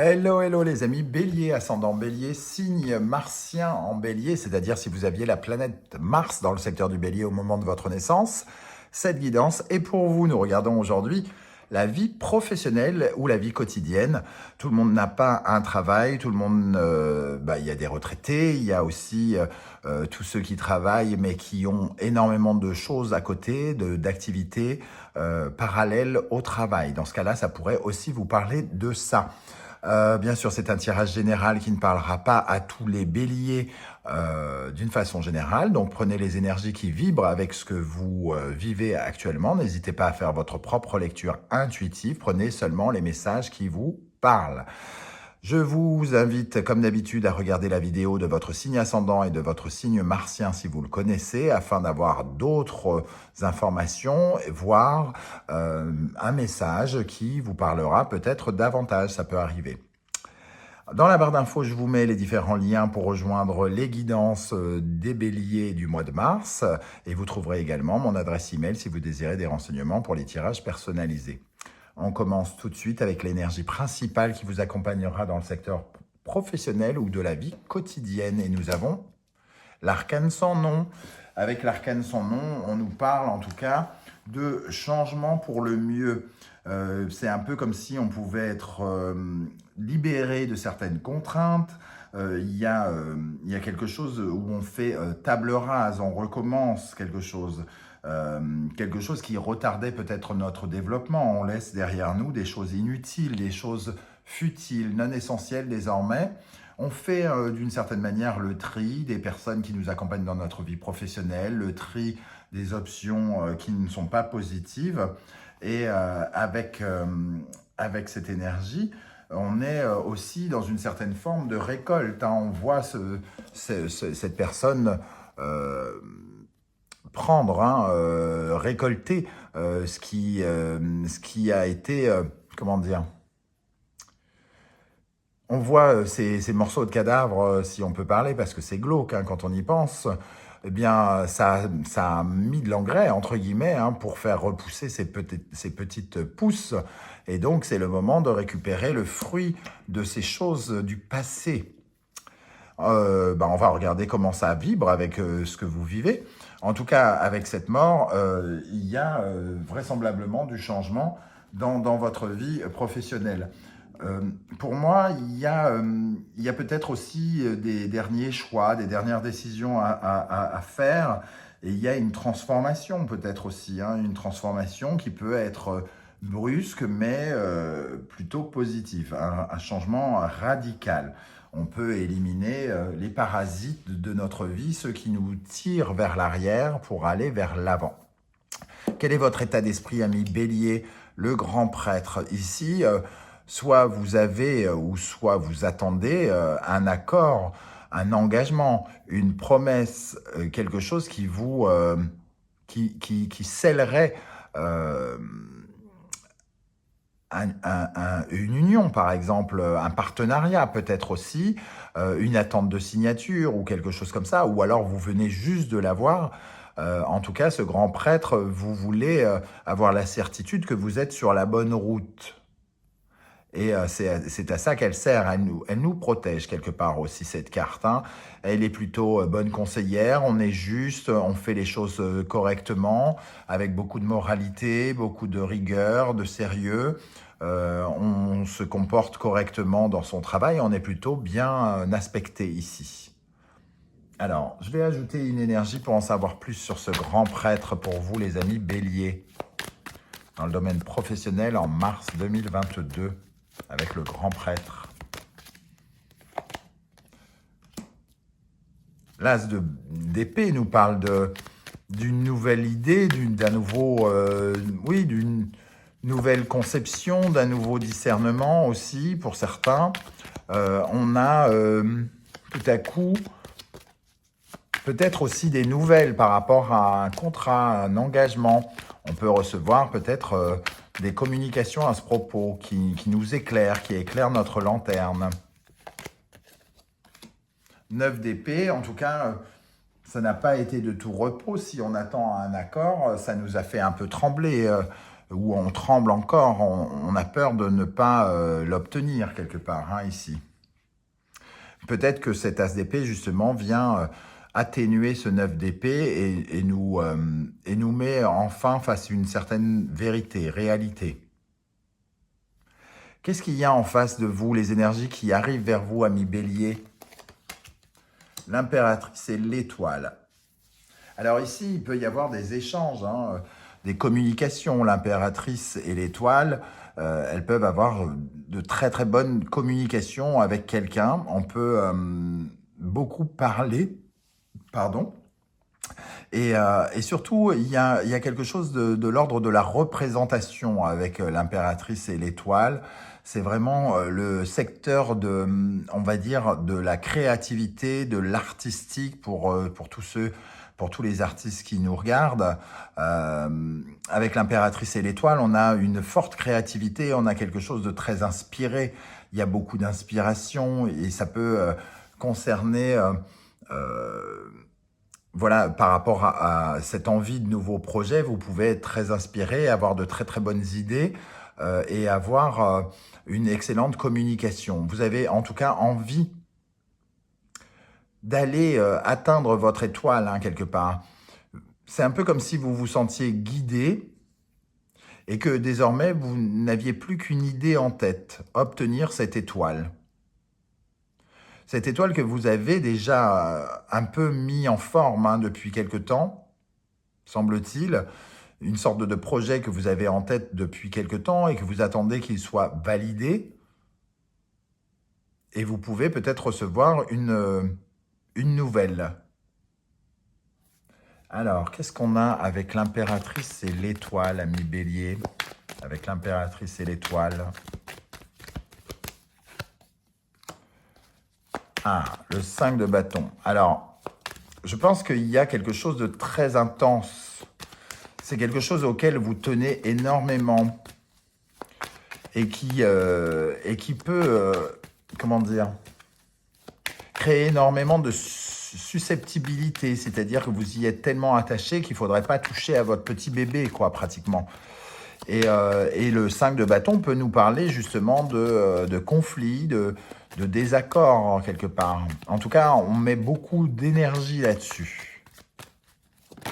Hello, hello les amis, Bélier, ascendant Bélier, signe martien en Bélier, c'est-à-dire si vous aviez la planète Mars dans le secteur du Bélier au moment de votre naissance, cette guidance est pour vous. Nous regardons aujourd'hui la vie professionnelle ou la vie quotidienne. Tout le monde n'a pas un travail, tout le monde, il y a des retraités, il y a aussi tous ceux qui travaillent mais qui ont énormément de choses à côté, d'activités parallèles au travail. Dans ce cas-là, ça pourrait aussi vous parler de ça. Bien sûr, c'est un tirage général qui ne parlera pas à tous les béliers d'une façon générale. Donc, prenez les énergies qui vibrent avec ce que vous vivez actuellement. N'hésitez pas à faire votre propre lecture intuitive. Prenez seulement les messages qui vous parlent. Je vous invite, comme d'habitude, à regarder la vidéo de votre signe ascendant et de votre signe martien si vous le connaissez, afin d'avoir d'autres informations, voire un message qui vous parlera peut-être davantage, ça peut arriver. Dans la barre d'infos, je vous mets les différents liens pour rejoindre les guidances des béliers du mois de mars, et vous trouverez également mon adresse email si vous désirez des renseignements pour les tirages personnalisés. On commence tout de suite avec l'énergie principale qui vous accompagnera dans le secteur professionnel ou de la vie quotidienne. Et nous avons l'arcane sans nom. Avec l'arcane sans nom, on nous parle en tout cas de changement pour le mieux. C'est un peu comme si on pouvait être libéré de certaines contraintes. Il y a quelque chose où on fait table rase, on recommence quelque chose qui retardait peut-être notre développement. On laisse derrière nous des choses inutiles, des choses futiles, non essentielles désormais. On fait d'une certaine manière le tri des personnes qui nous accompagnent dans notre vie professionnelle, le tri des options qui ne sont pas positives. Et avec cette énergie, on est aussi dans une certaine forme de récolte. On voit cette personne prendre, récolter ce qui a été, comment dire, on voit ces morceaux de cadavres, si on peut parler, parce que c'est glauque quand on y pense. Eh bien, ça a mis de l'engrais, entre guillemets, pour faire repousser ces petites pousses. Et donc, c'est le moment de récupérer le fruit de ces choses du passé. On va regarder comment ça vibre avec ce que vous vivez. En tout cas, avec cette mort, il y a vraisemblablement du changement dans votre vie professionnelle. Pour moi, il y a peut-être aussi des derniers choix, des dernières décisions à faire. Et il y a une transformation peut-être aussi, une transformation qui peut être brusque, mais plutôt positive, un changement radical. On peut éliminer les parasites de notre vie, ceux qui nous tirent vers l'arrière pour aller vers l'avant. Quel est votre état d'esprit, ami Bélier, le grand prêtre? Ici, soit vous avez ou soit vous attendez un accord, un engagement, une promesse, quelque chose qui vous qui scellerait une union, par exemple, un partenariat peut-être aussi, une attente de signature ou quelque chose comme ça, ou alors vous venez juste de l'avoir. En tout cas, ce grand prêtre, vous voulez avoir la certitude que vous êtes sur la bonne route. Et c'est à ça qu'elle sert, elle nous protège quelque part aussi cette carte. Elle est plutôt bonne conseillère, on est juste, on fait les choses correctement, avec beaucoup de moralité, beaucoup de rigueur, de sérieux. On se comporte correctement dans son travail, on est plutôt bien aspecté ici. Alors, je vais ajouter une énergie pour en savoir plus sur ce grand prêtre pour vous les amis Bélier, dans le domaine professionnel en mars 2022. Avec le grand prêtre. L'as d'épée nous parle d'une nouvelle idée, d'une nouvelle conception, d'un nouveau discernement aussi pour certains. On a tout à coup peut-être aussi des nouvelles par rapport à un contrat, un engagement. On peut recevoir peut-être des communications à ce propos qui nous éclairent, qui éclairent notre lanterne. 9 d'épée, en tout cas, ça n'a pas été de tout repos. Si on attend un accord, ça nous a fait un peu trembler. où on tremble encore, on a peur de ne pas l'obtenir quelque part, hein, ici. Peut-être que cet as d'épée, justement, vient atténuer ce 9 d'épée et nous met enfin face à une certaine vérité, réalité. Qu'est-ce qu'il y a en face de vous, les énergies qui arrivent vers vous, amis Bélier? L'impératrice et l'étoile. Alors ici, il peut y avoir des échanges, hein, des communications. L'impératrice et l'étoile, elles peuvent avoir de très très bonnes communications avec quelqu'un. On peut beaucoup parler, pardon. Et surtout, il y a quelque chose de l'ordre de la représentation avec l'impératrice et l'étoile. C'est vraiment le secteur de, on va dire, de la créativité, de l'artistique pour tous les artistes qui nous regardent. Avec l'impératrice et l'étoile, on a une forte créativité, on a quelque chose de très inspiré. Il y a beaucoup d'inspiration et ça peut concerner... voilà, par rapport à cette envie de nouveaux projets, vous pouvez être très inspiré, avoir de très très bonnes idées et avoir une excellente communication. Vous avez en tout cas envie d'aller atteindre votre étoile, hein, quelque part. C'est un peu comme si vous vous sentiez guidé et que désormais vous n'aviez plus qu'une idée en tête, obtenir cette étoile. Cette étoile que vous avez déjà un peu mis en forme, hein, depuis quelque temps, semble-t-il, une sorte de projet que vous avez en tête depuis quelque temps et que vous attendez qu'il soit validé. Et vous pouvez peut-être recevoir une nouvelle. Alors, qu'est-ce qu'on a avec l'impératrice et l'étoile, ami Bélier? Avec l'impératrice et l'étoile. Ah, le 5 de bâton. Alors, je pense qu'il y a quelque chose de très intense. C'est quelque chose auquel vous tenez énormément et qui peut, comment dire, créer énormément de susceptibilité. C'est-à-dire que vous y êtes tellement attaché qu'il ne faudrait pas toucher à votre petit bébé, quoi, pratiquement. Et le 5 de bâton peut nous parler justement de conflits, de désaccords, quelque part. En tout cas, on met beaucoup d'énergie là-dessus.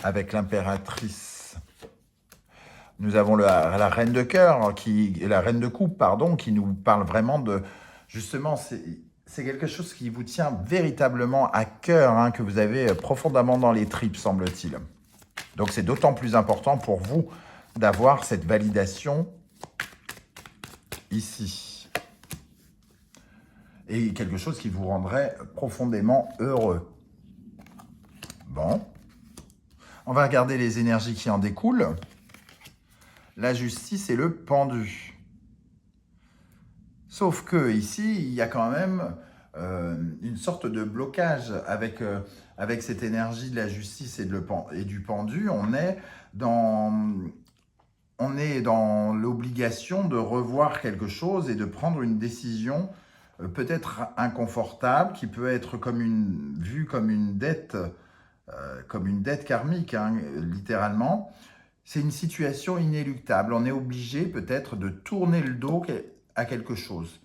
Avec l'impératrice. Nous avons la reine de cœur, la reine de coupe, pardon, qui nous parle vraiment de... Justement, c'est quelque chose qui vous tient véritablement à cœur, hein, que vous avez profondément dans les tripes, semble-t-il. Donc, c'est d'autant plus important pour vous d'avoir cette validation ici. Et quelque chose qui vous rendrait profondément heureux. Bon. On va regarder les énergies qui en découlent. La justice et le pendu. Sauf que ici, il y a quand même une sorte de blocage avec cette énergie de la justice et du pendu. On est dans l'obligation de revoir quelque chose et de prendre une décision peut-être inconfortable, qui peut être vue comme une dette karmique, hein, littéralement. C'est une situation inéluctable. On est obligé peut-être de tourner le dos à quelque chose.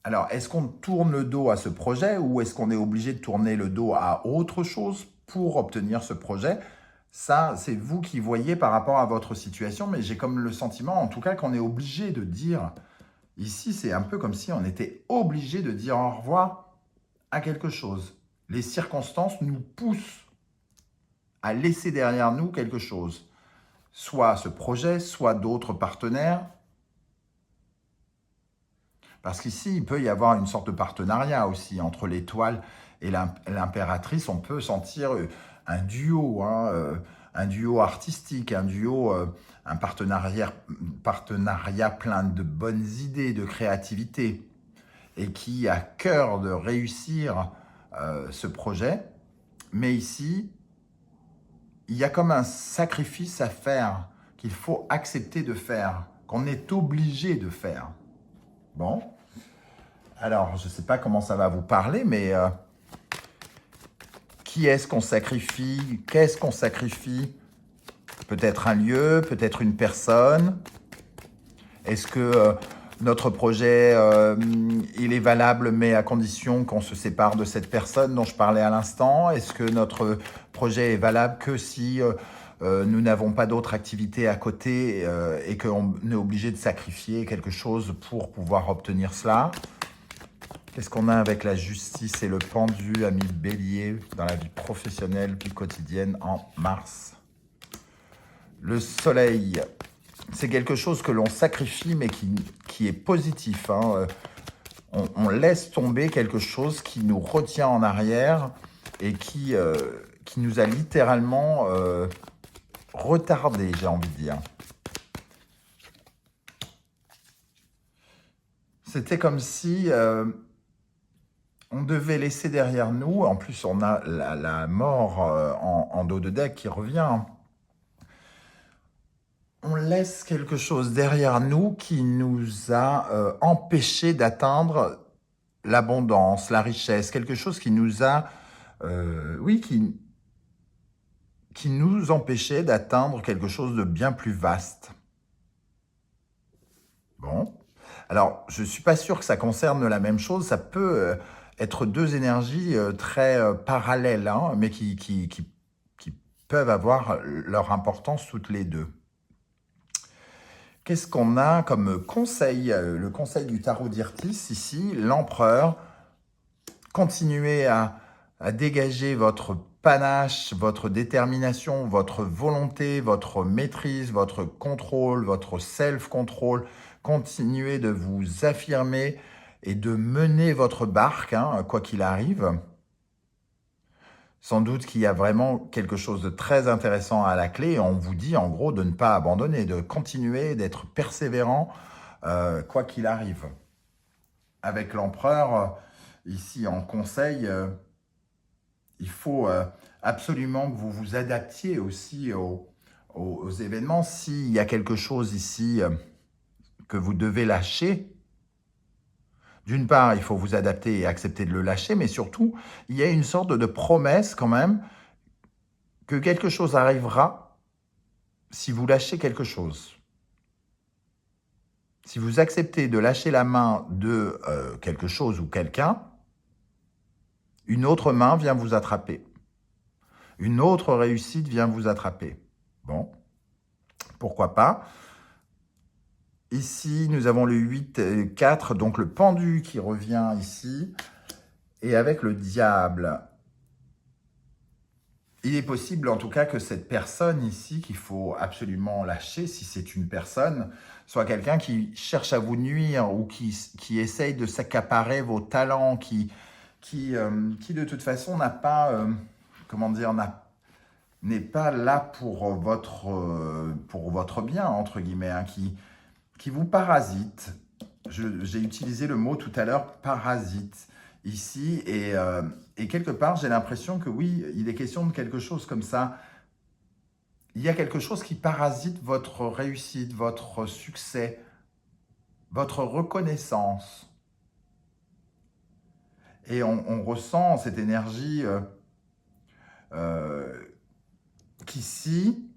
Alors, est-ce qu'on tourne le dos à ce projet ou est-ce qu'on est obligé de tourner le dos à autre chose pour obtenir ce projet? Ça, c'est vous qui voyez par rapport à votre situation, mais j'ai comme le sentiment, en tout cas, qu'on est obligé de dire... Ici, c'est un peu comme si on était obligé de dire au revoir à quelque chose. Les circonstances nous poussent à laisser derrière nous quelque chose. Soit ce projet, soit d'autres partenaires. Parce qu'ici, il peut y avoir une sorte de partenariat aussi entre l'étoile et l'impératrice. On peut sentir un duo, hein, un duo artistique, un partenariat plein de bonnes idées, de créativité, et qui a cœur de réussir ce projet. Mais ici, il y a comme un sacrifice à faire, qu'il faut accepter de faire, qu'on est obligé de faire. Bon, alors je ne sais pas comment ça va vous parler, mais qui est-ce qu'on sacrifie? Qu'est-ce qu'on sacrifie Peut-être un lieu, peut-être une personne. Est-ce que notre projet, il est valable, mais à condition qu'on se sépare de cette personne dont je parlais à l'instant? Est-ce que notre projet est valable que si nous n'avons pas d'autres activités à côté et qu'on est obligé de sacrifier quelque chose pour pouvoir obtenir cela? Qu'est-ce qu'on a avec la justice et le pendu, ami Bélier, dans la vie professionnelle, vie quotidienne en mars? Le soleil, c'est quelque chose que l'on sacrifie, mais qui est positif, hein. On laisse tomber quelque chose qui nous retient en arrière et qui nous a littéralement retardé, j'ai envie de dire. C'était comme si on devait laisser derrière nous, en plus on a la mort en dos de deck qui revient. On laisse quelque chose derrière nous qui nous a empêché d'atteindre l'abondance, la richesse, quelque chose qui nous a, oui, qui nous empêchait d'atteindre quelque chose de bien plus vaste. Bon. Alors, je ne suis pas sûr que ça concerne la même chose. Ça peut être deux énergies très parallèles, hein, mais qui peuvent avoir leur importance toutes les deux. Qu'est-ce qu'on a comme conseil? Le conseil du tarot d'Irtis, ici, l'empereur. Continuez à dégager votre panache, votre détermination, votre volonté, votre maîtrise, votre contrôle, votre self-control. Continuez de vous affirmer et de mener votre barque, hein, quoi qu'il arrive. Sans doute qu'il y a vraiment quelque chose de très intéressant à la clé. Et on vous dit en gros de ne pas abandonner, de continuer, d'être persévérant, quoi qu'il arrive. Avec l'empereur, ici en conseil, il faut absolument que vous vous adaptiez aussi aux événements. S'il y a quelque chose ici que vous devez lâcher, d'une part, il faut vous adapter et accepter de le lâcher, mais surtout, il y a une sorte de promesse quand même que quelque chose arrivera si vous lâchez quelque chose. Si vous acceptez de lâcher la main de quelque chose ou quelqu'un, une autre main vient vous attraper. Une autre réussite vient vous attraper. Bon, pourquoi pas? Ici, nous avons le 8 et 4, donc le pendu qui revient ici. Et avec le diable, il est possible en tout cas que cette personne ici, qu'il faut absolument lâcher, si c'est une personne, soit quelqu'un qui cherche à vous nuire ou qui essaye de s'accaparer vos talents, qui de toute façon n'a pas, comment dire, n'est pas là pour votre bien, entre guillemets, hein, qui vous parasite. J'ai utilisé le mot tout à l'heure, parasite, ici, et quelque part, j'ai l'impression que oui, il est question de quelque chose comme ça. Il y a quelque chose qui parasite votre réussite, votre succès, votre reconnaissance. Et on ressent cette énergie qu'ici,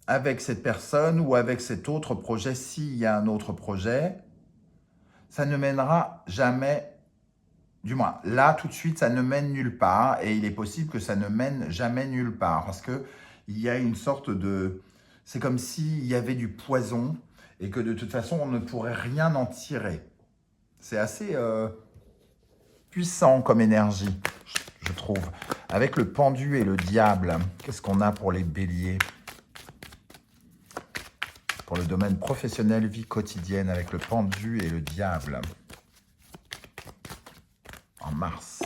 avec cette personne ou avec cet autre projet, s'il y a un autre projet, ça ne mènera jamais, du moins là tout de suite, ça ne mène nulle part et il est possible que ça ne mène jamais nulle part parce qu'il y a une sorte de... C'est comme s'il y avait du poison et que de toute façon on ne pourrait rien en tirer. C'est assez puissant comme énergie, je trouve. Avec le pendu et le diable, qu'est-ce qu'on a pour les béliers ? Pour le domaine professionnel, vie quotidienne, avec le pendu et le diable. En mars.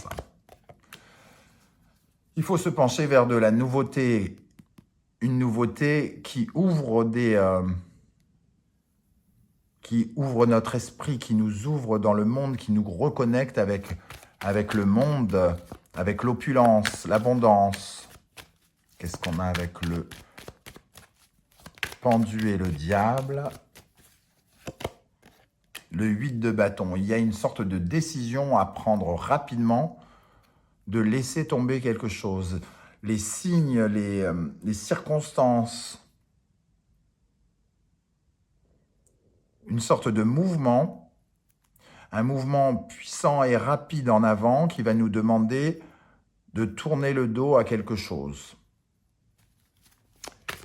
Il faut se pencher vers de la nouveauté. Une nouveauté qui ouvre qui ouvre notre esprit, qui nous ouvre dans le monde, qui nous reconnecte avec le monde, avec l'opulence, l'abondance. Qu'est-ce qu'on a avec le pendu et le diable? Le 8 de bâton. Il y a une sorte de décision à prendre rapidement, de laisser tomber quelque chose. les signes, les circonstances, une sorte de mouvement, un mouvement puissant et rapide en avant qui va nous demander de tourner le dos à quelque chose.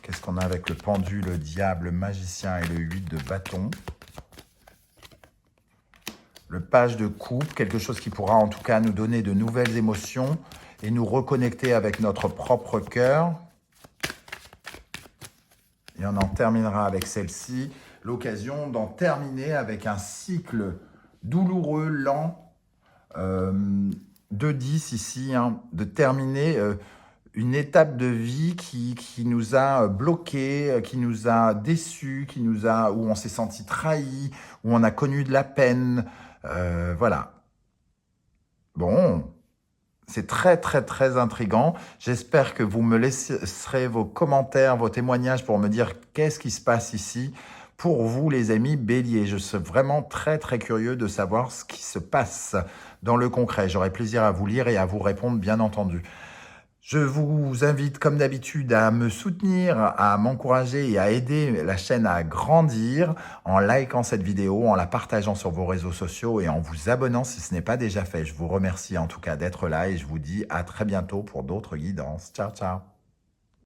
Qu'est-ce qu'on a avec le pendu, le diable, le magicien et le 8 de bâton? Le page de coupe, quelque chose qui pourra en tout cas nous donner de nouvelles émotions et nous reconnecter avec notre propre cœur. Et on en terminera avec celle-ci, l'occasion d'en terminer avec un cycle douloureux, lent, de 10 ici, hein, de terminer une étape de vie qui nous a bloqués, qui nous a déçus, où on s'est senti trahi, où on a connu de la peine. Voilà. Bon, c'est très, très, très intriguant. J'espère que vous me laisserez vos commentaires, vos témoignages pour me dire qu'est-ce qui se passe ici. Pour vous, les amis béliers, je suis vraiment très, très curieux de savoir ce qui se passe dans le concret. J'aurai plaisir à vous lire et à vous répondre, bien entendu. Je vous invite, comme d'habitude, à me soutenir, à m'encourager et à aider la chaîne à grandir en likant cette vidéo, en la partageant sur vos réseaux sociaux et en vous abonnant si ce n'est pas déjà fait. Je vous remercie en tout cas d'être là et je vous dis à très bientôt pour d'autres guidances. Ciao, ciao.